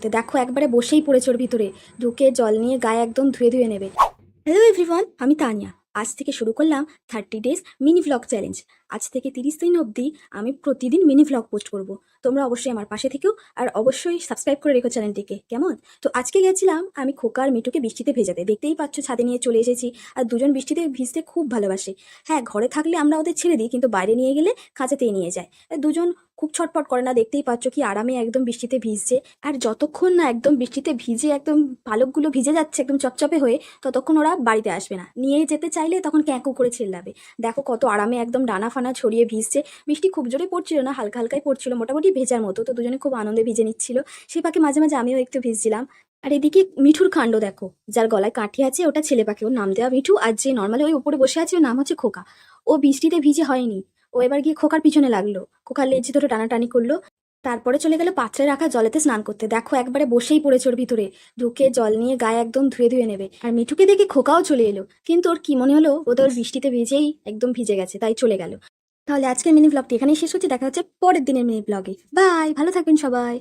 তো দেখো একবারে বসেই পড়েছে ওর ভিতরে, ঢুকে জল নিয়ে গায়ে একদম ধুয়ে ধুয়ে নেবে। হ্যালো এভরিওয়ান, আমি তানিয়া। আজ থেকে শুরু করলাম 30 ডেজ মিনি ভ্লগ চ্যালেঞ্জ। আজ থেকে 30 দিন অবধি আমি প্রতিদিন মিনি ভ্লগ পোস্ট করব। তোমরা অবশ্যই আমার পাশে থেকেও আর অবশ্যই সাবস্ক্রাইব করে রেখো চ্যানেলটিকে, কেমন? তো আজকে গেছিলাম আমি খোকা আর মিঠুকে বৃষ্টিতে ভেজাতে, দেখতেই পাচ্ছ ছাদে নিয়ে চলে এসেছি। আর দুজন বৃষ্টিতে ভিজতে খুব ভালোবাসে। হ্যাঁ, ঘরে থাকলে আমরা ওদের ছেড়ে দিই, কিন্তু বাইরে নিয়ে গেলে খাঁচাতেই নিয়ে যায়। দুজন খুব ছটফট করে না, দেখতেই পাচ্ছ কি আরামে একদম বৃষ্টিতে ভিজছে। আর যতক্ষণ না একদম বৃষ্টিতে ভিজে একদম পালকগুলো ভিজে যাচ্ছে একদম চপচপে হয়ে, ততক্ষণ ওরা বাড়িতে আসবে না। নিয়ে যেতে চাইলে তখন ক্যাঁকু করে চিল্লাবে। দেখো কত আরামে একদম ডানা ফানা ছড়িয়ে ভিজছে। বৃষ্টি খুব জোরে পড়ছিল না, হালকা হালকাই পড়ছিল, মোটামুটি ভেজার মতো। তো দুজনে খুব আনন্দে ভিজে নিচ্ছিল। সেই পাখি মাঝে মাঝে আমিও একটু ভিজছিলাম। আর এদিকে মিঠুর কাণ্ড দেখো, যার গলায় কাঠি আছে ওটা ছেলে পাখি, ওর নাম দেওয়া মিঠু। আর যে নর্মালি ওই উপরে বসে আছে ওর নাম হচ্ছে খোকা। ও বৃষ্টিতে ভিজে হয়নি, ও এবার গিয়ে খোকার পিছনে লাগলো, খোকার লেজ ধরে টানাটানি করলো। তারপরে চলে গেল পাত্রে রাখা জলেতে স্নান করতে। দেখো একবারে বসেই পড়েছে ওর ভিতরে, ঢুকে জল নিয়ে গায়ে একদম ধুয়ে ধুয়ে নেবে। আর মিঠুকে দেখে খোকাও চলে এলো, কিন্তু ওর কি মনে হলো ও তো ওর বৃষ্টিতে ভিজেই একদম ভিজে গেছে, তাই চলে গেল। তাহলে আজকের মিনি ব্লগটি এখানেই শেষ হচ্ছে, দেখা হচ্ছে পরের দিনের মিনি ব্লগে। বাই, ভালো থাকবেন সবাই।